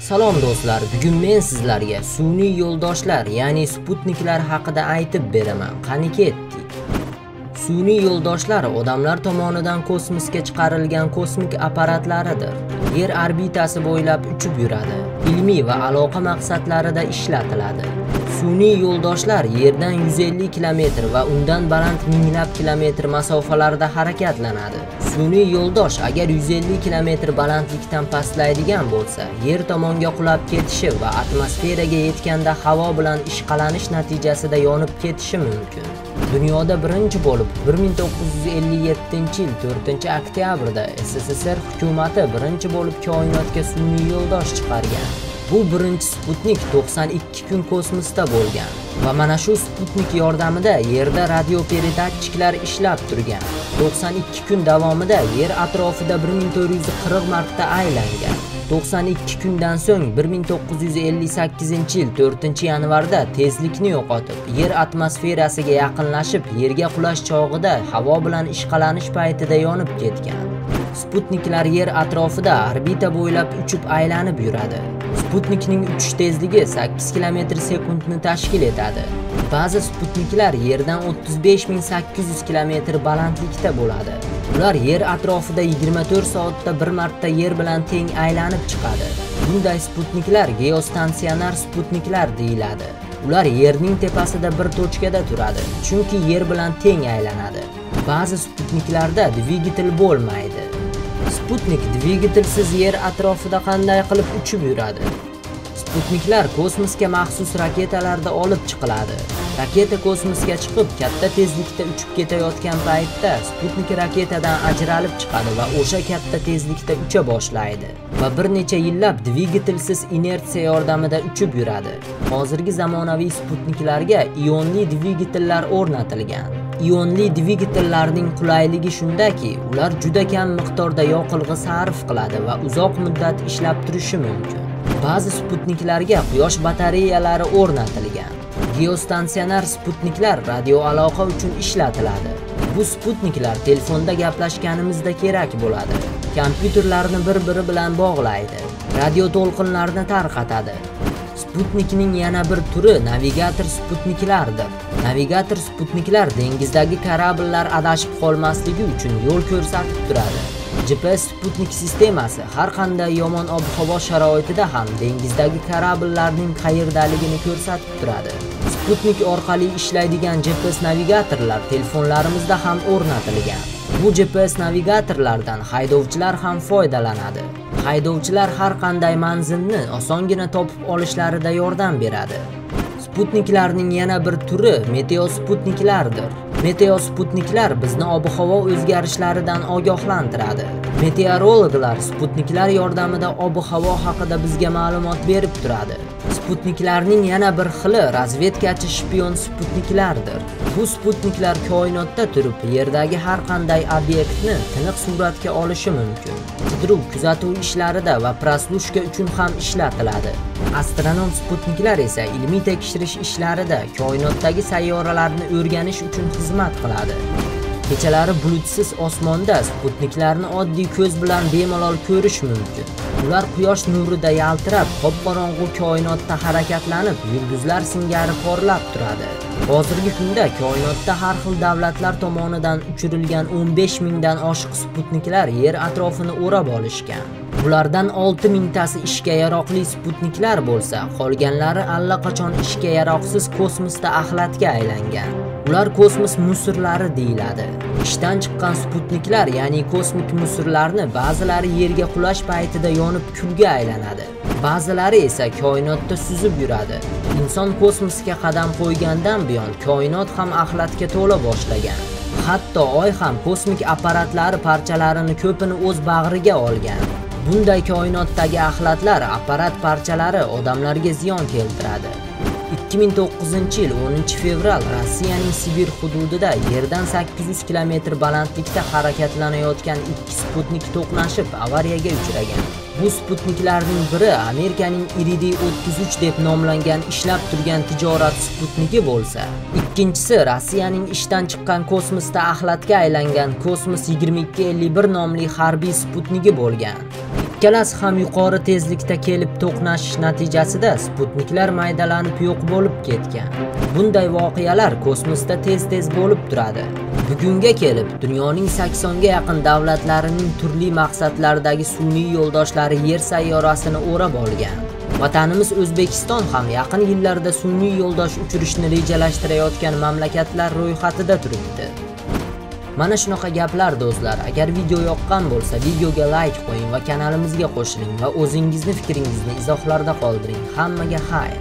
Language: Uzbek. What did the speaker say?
Salom do'stlar, bugun men sizlarga sun'iy yo'ldoshlar, ya'ni sputniklar haqida aytib beraman. Qani ketdik. Sun'iy yo'ldoshlar odamlar tomonidan kosmosga chiqarilgan kosmik apparatlaridir. Yer orbitasi bo'ylab uchib yuradi. Ilmiy va aloqa maqsadlarida ishlatiladi. Sun'iy yo'ldoshlar Yerdan 150 kilometr va undan baland minglab kilometr masofalarda harakatlanadi. Sun'iy yo'ldosh agar 150 kilometr balandlikdan pastlaydigan bo'lsa, Yer tomonga qulab ketishi va atmosferaga yetganda havo bilan ishqalanish natijasida yonib ketishi mumkin. Dunyoda birinchi bo'lib 1957-yil 4-oktyabrda SSSR hukumati birinchi bo'lib koinotga sun'iy yo'ldosh chiqargan. Bu birinchi Sputnik 92 kun kosmosda bo'lgan va mana shu Sputnik yordamida Yerda radioperedatchiklar ishlab turgan. 92 kun davomida Yer atrofida 1440 marta aylangan. 92 kundan so'ng 1958-yil 4-yanvarda tezlikni yo'qotib, Yer atmosferasiga yaqinlashib, Yerga qulash chog'ida havo bilan ishqalanish paytida yonib ketgan. Sputniklar Yer atrofida orbita bo'ylab uchib aylanib yuradi. Sputnikning uchish tezligi 8 km/sekundni tashkil etadi. Ba'zi sputniklar Yerdan 35800 km balandlikda bo'ladi. Ular Yer atrofida 24 soatda bir marta Yer bilan teng aylanib chiqadi. Bunday sputniklar geostansionar sputniklar deyiladi. Ular Yerning tepasida bir tochkada turadi, chunki Yer bilan teng aylanadi. Ba'zi sputniklarda dvigatel bo'lmaydi. Sputnik dvigatelsiz Yer atrofida qanday qilib uchib yuradi? Sputniklar kosmosga maxsus raketalarda olib chiqiladi. Raketa kosmosga chiqib, katta tezlikda uchib ketayotgan paytda Sputnik raketadan ajralib chiqadi va o'sha katta tezlikda ucha boshlaydi va bir necha yillab dvigatelsiz inersiya yordamida uchib yuradi. Hozirgi zamonaviy Sputniklarga ionli dvigatellar o'rnatilgan. Ionli dvigatellarning qulayligi shundaki, ular juda kam miqdorda yoqilg'i sarf qiladi va uzoq muddat ishlab turishi mumkin. Ba'zi sputniklarga quyosh batareyalari o'rnatilgan. Geostansionar sputniklar radio aloqa uchun ishlatiladi. Bu sputniklar telefonda gaplashganimizda kerak bo'ladi. Kompyuterlarni bir-biri bilan bog'laydi. Radio to'lqinlarni tarqatadi. Sputnikning yana bir turi navigator sputniklardir. Navigator sputniklar dengizdagi kорабльlar adashib qolmasligi uchun yo'l ko'rsatib turadi. GPS Sputnik sistemasi har qanday yomon ob-havo sharoitida ham dengizdagi kорабльlarning qayerdaligini ko'rsatib turadi. Sputnik orqali ishlaydigan GPS navigatorlar telefonlarimizda ham o'rnatilgan. Bu GPS navigatorlardan haydovchilar ham foydalanadi. Haydovchilar har qanday manzilni osongina topib olishlarida yordam beradi. Sputniklarning yana bir turi meteosputniklardir. Meteosputniklar bizni ob-havo o'zgarishlaridan ogohlantiradi. Meteorologlar sputniklar yordamida ob-havo haqida bizga ma'lumot berib turadi. Sputniklarning yana bir xili razvedkachi shpion sputniklardir. Bu sputniklar koinotda turib, Yerdagi har qanday obyektni tiniq suratga olishi mumkin. Qidiruv, kuzatuv ishlarida va proslushka uchun ham ishlatiladi. Astronom sputniklar esa ilmiy tekshirish ishlarida koinotdagi sayyoralarni o'rganish uchun xizmat qiladi. Kechalari bulutsiz osmonda sputniklarni oddiy ko'z bilan bemalol ko'rish mumkin. Ular quyosh nurida yaltirab, qop-qorong'u koinotda harakatlanib, yulduzlar singari porlab turadi. Hozirgi kunda koinotda har xil davlatlar tomonidan uchirilgan 15 mingdan oshiq sputniklar Yer atrofini o'rab olishgan. Bulardan 6 mingtasi ishga yaroqli sputniklar bo'lsa, qolganlari allaqachon ishga yaroqsiz kosmosda axlatga aylangan. Ular kosmos musorlari deyiladi. Ishdan chiqqan sputniklar, ya'ni kosmik musorlarni ba'zilari Yerga qulash paytida yonib kulga aylanadi. Ba'zilari esa koinotda suzib yuradi. Inson kosmosga qadam qo'ygandan buyon koinot ham axlatga to'la boshlagan. Hatto Oy ham kosmik apparatlari parchalarini ko'pini o'z bag'riga olgan. Bunday koinotdagi axlatlar apparat parchalari odamlarga ziyon keltiradi. 2009-yil 10-fevral Rossiyaning Sibir hududida Yerdan 800 kilometr balandlikda harakatlanayotgan ikki sputnik to'qnashib avariyaga uchragan. Bu sputniklarning biri Amerikaning Iridiy 33 deb nomlangan ishlab turgan tijorat sputniki bo'lsa, ikkinchisi Rossiyaning ishdan chiqqan kosmosda axlatga aylangan Kosmos 2251 nomli harbiy sputniki bo'lgan. Ikkalasi ham yuqori tezlikda kelib to'qnashish natijasida sputniklar maydalanib yo'q bo'lib ketgan. Bunday voqealar kosmosda tez-tez bo'lib turadi. Bugunga kelib dunyoning 80 ga yaqin davlatlarining turli maqsadlardagi sun'iy yo'ldoshlari Yer sayyorasini o'rab olgan. Vatanimiz O'zbekiston ham yaqin yillarda sun'iy yo'ldosh uchirishni rejalashtirayotgan mamlakatlar ro'yxatida turibdi. Mana shunaqa gaplar do'stlar. Agar video yoqqan bo'lsa, videoga like qo'ying va kanalimizga qo'shiling va o'zingizni fikringizni izohlarda qoldiring. Hammaga xayr.